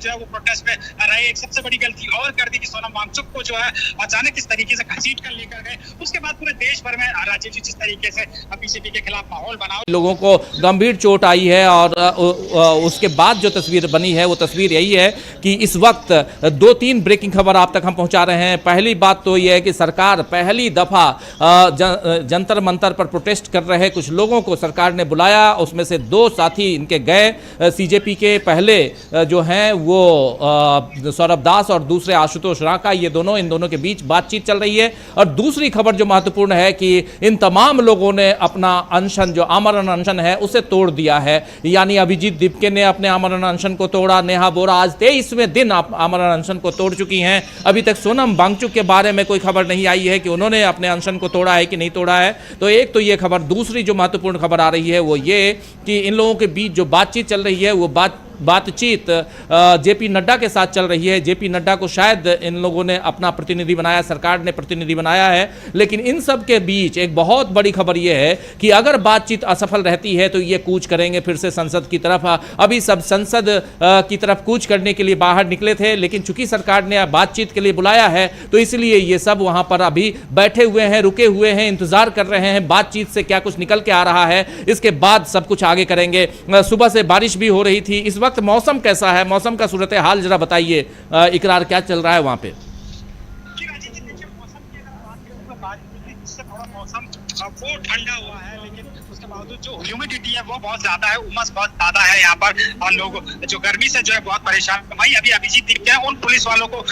जो है वो प्रोटेस्ट में रहे। एक सबसे बड़ी गलती और कर दी कि सोनम वांगचुक को जो है अचानक इस तरीके से घसीट कर लेकर गए। उसके बाद पूरे देश भर में राजीव जी जिस तरीके से बीजेपी के खिलाफ माहौल बना, लोगों को गंभीर चोट आई है और उसके बाद जो तस्वीर बनी है वो तस्वीर यही है कि इस वक्त 2-3 ब्रेकिंग खबर आप तक हम पहुंचा रहे हैं। पहली बात तो ये है कि सरकार पहली दफा जंतर मंतर पर प्रोटेस्ट कर रहे कुछ लोगों को सरकार ने बुलाया, उसमें से 2 साथी इनके गए सीजेपी के। पहले जो हैं वो सौरभ दास और दूसरे आशुतोष रांका, ये दोनों, इन दोनों के बीच बातचीत चल रही है। और दूसरी खबर जो महत्वपूर्ण है कि इन तमाम लोगों ने अपना अनशन, जो आमरण अनशन है, उसे तोड़ दिया है। यानी अभिजीत दिपके ने अपने आमरण अनशन को तोड़ा, नेहा बोरा आज 23वें दिन आमरण अनशन को तोड़ चुकी हैं। अभी तक सोनम वांगचुक के बारे में कोई खबर नहीं आई है कि उन्होंने अपने अनशन को तोड़ा है कि नहीं तोड़ा है। तो एक तो ये खबर। दूसरी जो महत्वपूर्ण खबर आ रही है वो ये कि इन लोगों के बीच जो बातचीत चल रही है वो बातचीत जेपी नड्डा के साथ चल रही है। जेपी नड्डा को शायद इन लोगों ने अपना प्रतिनिधि बनाया, सरकार ने प्रतिनिधि बनाया है। लेकिन इन सब के बीच एक बहुत बड़ी खबर यह है कि अगर बातचीत असफल रहती है तो ये कूच करेंगे फिर से संसद की तरफ। अभी सब संसद की तरफ कूच करने के लिए बाहर निकले थे, लेकिन चूंकि सरकार ने बातचीत के लिए बुलाया है तो इसलिए ये सब वहां पर अभी बैठे हुए हैं, रुके हुए हैं, इंतजार कर रहे हैं बातचीत से क्या कुछ निकल के आ रहा है। इसके बाद सब कुछ आगे करेंगे। सुबह से बारिश भी हो रही थी। इस वक्त मौसम कैसा है? मौसम का सूरत हाल जरा बताइए। इकरार, क्या चल रहा है वहां पे? मौसम वो ठंडा हुआ है, लेकिन उसके बावजूद जो ह्यूमिडिटी है वो बहुत ज्यादा है, उमस बहुत ज्यादा है यहाँ पर। और लोग जो गर्मी से जो है बहुत परेशान। भाई अभी अभिजीत दिपके हैं, उन पुलिस वालों को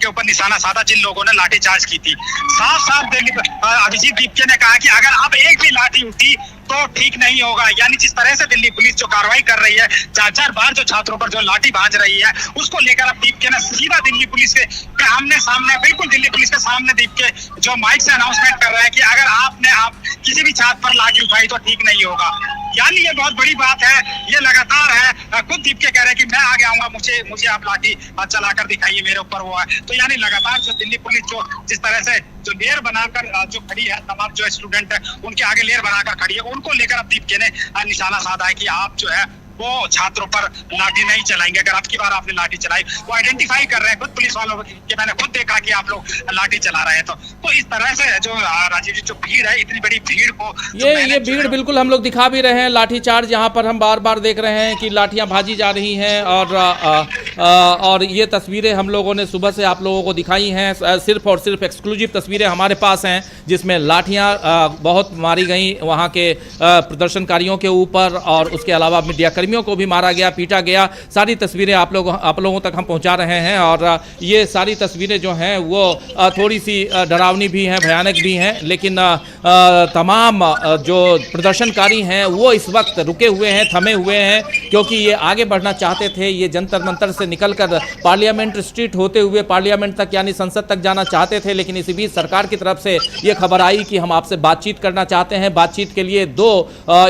के ऊपर निशाना साधा जिन लोगों ने लाठीचार्ज की थी। साफ साफ अभिजीत दिपके ने कहा कि अगर अब एक भी लाठी उठी तो ठीक नहीं होगा। यानी जिस तरह से दिल्ली पुलिस जो कार्रवाई कर रही है, 4-4 बार जो छात्रों पर जो लाठी भांज रही है, उसको लेकर अब दीपके ने सीधा दिल्ली पुलिस के आमने सामने, बिल्कुल दिल्ली पुलिस के सामने दीपके जो माइक से अनाउंसमेंट कर रहे हैं कि अगर आप किसी भी छात्र पर लाठी उठाई तो ठीक नहीं होगा। यानी ये बहुत बड़ी बात है, ये लगातार है। खुद दीपके कह रहे हैं कि मैं आगे आऊंगा, मुझे आप लाठी चलाकर दिखाइए, मेरे ऊपर वो है। तो यानी लगातार जो दिल्ली पुलिस जो जिस तरह से जो लेयर बनाकर जो खड़ी है, तमाम जो स्टूडेंट है उनके आगे लेयर बनाकर खड़ी है, उनको लेकर अब दीपके ने निशाना साधा है कि आप जो है वो छात्रों पर लाठी नहीं चलाएंगे। अगर आपकी बार आपने लाठी चलाई, वो आइडेंटिफाई कर रहे हैं खुद पुलिस वालों के, मैंने खुद देखा कि आप लोग लाठी चला रहे हैं। तो इस तरह से जो राजीव जी जो भीड़ है, इतनी बड़ी भीड़ को ये भीड़ बिल्कुल हम लोग दिखा भी रहे हैं। लाठी चार्ज यहाँ पर हम बार बार देख रहे हैं कि लाठियाँ भाजी जा रही हैं। और ये तस्वीरें हम लोगों ने सुबह से आप लोगों को दिखाई हैं। सिर्फ और सिर्फ एक्सक्लूसिव तस्वीरें हमारे पास हैं जिसमें लाठियाँ बहुत मारी गई वहाँ के प्रदर्शनकारियों के ऊपर, और उसके अलावा मीडिया कर्मियों को भी मारा गया, पीटा गया। सारी तस्वीरें आप लोगों तक हम पहुंचा रहे हैं। और ये सारी तस्वीरें जो हैं वो थोड़ी सी डरावनी भी हैं, भयानक भी हैं। लेकिन तमाम जो प्रदर्शनकारी हैं वो इस वक्त रुके हुए हैं, थमे हुए हैं, क्योंकि ये आगे बढ़ना चाहते थे। ये जंतर मंतर से निकलकर पार्लियामेंट स्ट्रीट होते हुए पार्लियामेंट तक यानी संसद तक जाना चाहते थे। लेकिन इसी बीच सरकार की तरफ से ये खबर आई कि हम आपसे बातचीत करना चाहते हैं। बातचीत के लिए 2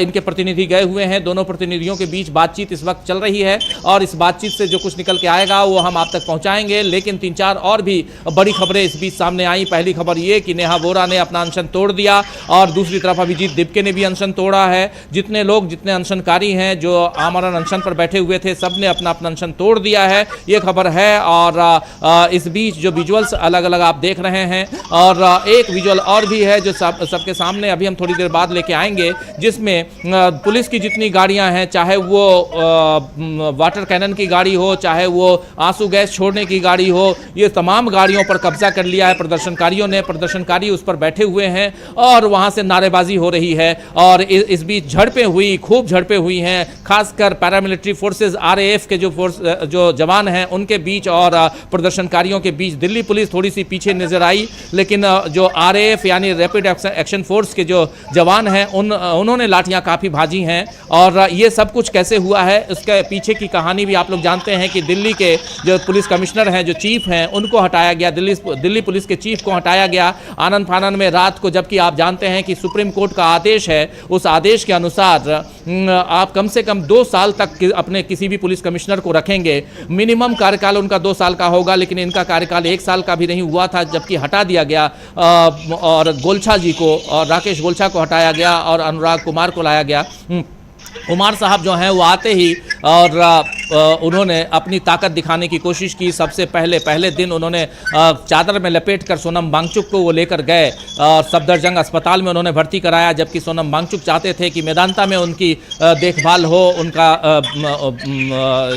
इनके प्रतिनिधि गए हुए हैं। दोनों प्रतिनिधियों के बीच बातचीत इस वक्त चल रही है और इस बातचीत से जो कुछ निकल के आएगा वो हम आप तक पहुंचाएंगे। लेकिन 3-4 और भी बड़ी खबरें इस बीच सामने आई। पहली खबर ये कि नेहा बोरा ने अपना अनशन तोड़ दिया और दूसरी तरफ अभिजीत दिपके ने भी अनशन तोड़ा है। जितने अनशनकारी हैं जो आमरण अनशन पर बैठे हुए थे, सब ने अपना अपना अनशन तोड़ दिया है, ये खबर है। और इस बीच जो विजुअल्स अलग अलग आप देख रहे हैं, और एक विजुअल और भी है जो सबके सामने अभी हम थोड़ी देर बाद लेके आएंगे, जिसमें पुलिस की जितनी गाड़ियां हैं, चाहे वो वाटर कैनन की गाड़ी हो, चाहे वो आंसू गैस छोड़ने की गाड़ी हो, ये तमाम गाड़ियों पर कब्जा कर लिया है प्रदर्शनकारियों ने। प्रदर्शनकारी उस पर बैठे हुए हैं और वहां से नारेबाजी हो रही है। और इस बीच खूब झड़पें हुई हैं, खासकर पैरामिलिट्री फोर्सेस RAF के जो जवान हैं उनके बीच और प्रदर्शनकारियों के बीच। दिल्ली पुलिस थोड़ी सी पीछे नजर आई, लेकिन जो RAF यानी रैपिड एक्शन फोर्स के जो जवान हैं उन्होंने लाठियां काफ़ी भाजी हैं। और ये सब कुछ कैसे हुआ है उसके पीछे की कहानी भी आप लोग जानते हैं कि दिल्ली के जो पुलिस कमिश्नर हैं, जो चीफ हैं, उनको हटाया गया। दिल्ली पुलिस के चीफ को हटाया गया आनंद फानन में रात को, जबकि आप जानते हैं कि सुप्रीम कोर्ट का आदेश है। उस आदेश के अनुसार आप कम से कम 2 साल तक अपने किसी भी पुलिस कमिश्नर को रखेंगे। मिनिमम कार्यकाल उनका 2 साल का होगा, लेकिन इनका कार्यकाल 1 साल का भी नहीं हुआ था, जबकि हटा दिया गया। और गोलछा जी को और राकेश गोलछा को हटाया गया और अनुराग कुमार को लाया गया। कुमार साहब जो हैं वो आते ही और उन्होंने अपनी ताकत दिखाने की कोशिश की। सबसे पहले दिन उन्होंने चादर में लपेट कर सोनम वांगचुक को वो लेकर गए और सफदरजंग अस्पताल में उन्होंने भर्ती कराया, जबकि सोनम वांगचुक चाहते थे कि मेदांता में उनकी देखभाल हो,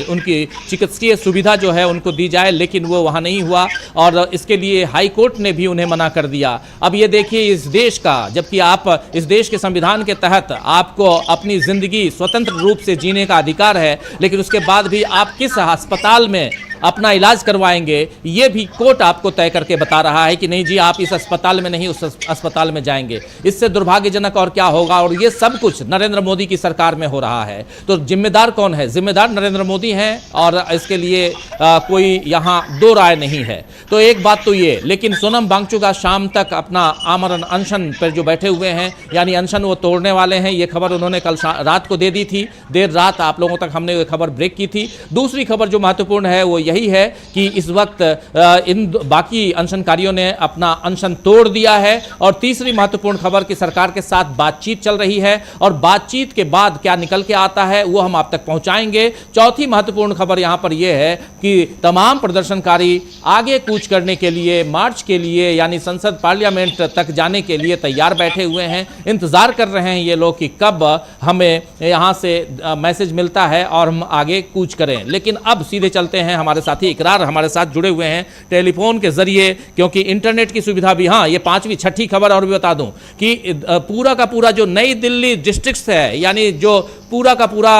उनकी चिकित्सकीय सुविधा जो है उनको दी जाए, लेकिन वो वहाँ नहीं हुआ और इसके लिए हाई कोर्ट ने भी उन्हें मना कर दिया। अब ये देखिए इस देश का, जबकि आप इस देश के संविधान के तहत आपको अपनी जिंदगी स्वतंत्र रूप से जीने का अधिकार है, लेकिन उसके बाद भी आप किस अस्पताल में अपना इलाज करवाएंगे ये भी कोर्ट आपको तय करके बता रहा है कि नहीं जी आप इस अस्पताल में नहीं उस अस्पताल में जाएंगे। इससे दुर्भाग्यजनक और क्या होगा। और ये सब कुछ नरेंद्र मोदी की सरकार में हो रहा है, तो जिम्मेदार कौन है? जिम्मेदार नरेंद्र मोदी हैं और इसके लिए कोई यहाँ दो राय नहीं है। तो एक बात तो ये, लेकिन सोनम वांगचुक आज शाम तक अपना आमरण अनशन पर जो बैठे हुए हैं, यानी अनशन वो तोड़ने वाले हैं, ये खबर उन्होंने कल रात को दे दी थी। देर रात आप लोगों तक हमने ये खबर ब्रेक की थी। दूसरी खबर जो महत्वपूर्ण है वो यही है कि इस वक्त इन बाकी अनशनकारियों ने अपना अनशन तोड़ दिया है। और तीसरी महत्वपूर्ण खबर कि सरकार के साथ बातचीत चल रही है और बातचीत के बाद क्या निकल के आता है वो हम आप तक पहुंचाएंगे। चौथी महत्वपूर्ण खबर यहां पर यह है कि तमाम प्रदर्शनकारी आगे कूच करने के लिए, मार्च के लिए, यानी संसद पार्लियामेंट तक जाने के लिए तैयार बैठे हुए हैं। इंतजार कर रहे हैं ये लोग कि कब हमें यहां से मैसेज मिलता है और हम आगे कूच करें। लेकिन अब सीधे चलते हैं, हमारे साथी इकरार हमारे साथ जुड़े हुए हैं टेलीफोन के जरिए, क्योंकि इंटरनेट की सुविधा भी, हाँ ये पांचवी छठी खबर और भी बता दूं कि पूरा का पूरा जो नई दिल्ली डिस्ट्रिक्ट है, यानी जो पूरा का पूरा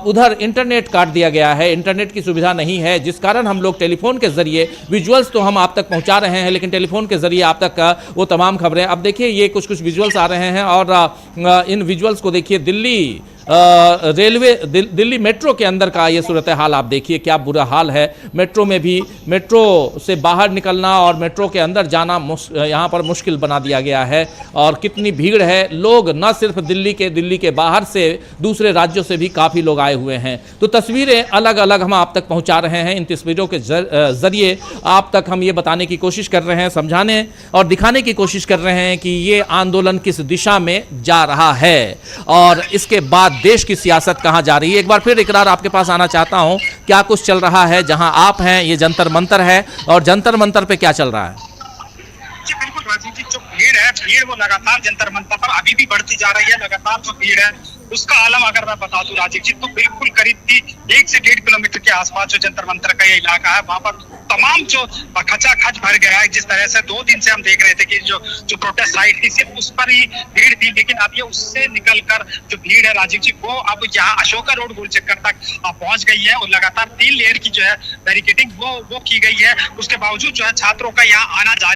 उधर इंटरनेट काट दिया गया है, इंटरनेट की सुविधा नहीं है, जिस कारण हम लोग टेलीफोन के जरिए विजुअल्स तो हम आप तक पहुंचा रहे हैं, लेकिन टेलीफोन के जरिए आप तक वो तमाम खबरें। अब देखिए ये कुछ विजुअल्स आ रहे हैं और इन विजुअल्स को देखिए, दिल्ली दिल्ली मेट्रो के अंदर का ये सूरत हाल आप देखिए, क्या बुरा हाल है। मेट्रो में भी, मेट्रो से बाहर निकलना और मेट्रो के अंदर जाना यहाँ पर मुश्किल बना दिया गया है और कितनी भीड़ है। लोग न सिर्फ दिल्ली के बाहर से, दूसरे राज्यों से भी काफ़ी लोग आए हुए हैं। तो तस्वीरें अलग अलग हम आप तक पहुँचा रहे हैं। इन तस्वीरों के जरिए आप तक हम ये बताने की कोशिश कर रहे हैं, समझाने और दिखाने की कोशिश कर रहे हैं कि ये आंदोलन किस दिशा में जा रहा है और इसके बाद देश की सियासत कहां जा रही है। एक बार फिर इकरार आपके पास आना चाहता हूं, क्या कुछ चल रहा है जहां आप हैं? ये जंतर मंतर है और जंतर मंतर पे क्या चल रहा है? जी बिल्कुल राजीव जी, जो भीड़ वो लगातार जंतर मंतर पर अभी भी बढ़ती जा रही है। लगातार जो भीड़ है उसका आलम अगर मैं बता दूं राजीव जी, तो बिल्कुल करीब 1 से 1.5 किलोमीटर के आसपास जो जंतर मंतर का ये इलाका है, वहां पर तमाम जो खचाखच भर गया है। जिस तरह से 2 दिन से हम देख रहे थे कि जो प्रोटेस्ट साइट थी सिर्फ उस पर ही भीड़ थी, लेकिन अब ये उससे निकलकर जो भीड़ है राजीव जी, वो अब यहाँ अशोका रोड गोल चक्कर तक पहुंच गई है और लगातार 3 लेयर की जो है बैरिकेडिंग वो की गई है। उसके बावजूद जो है छात्रों का यहाँ आना जारी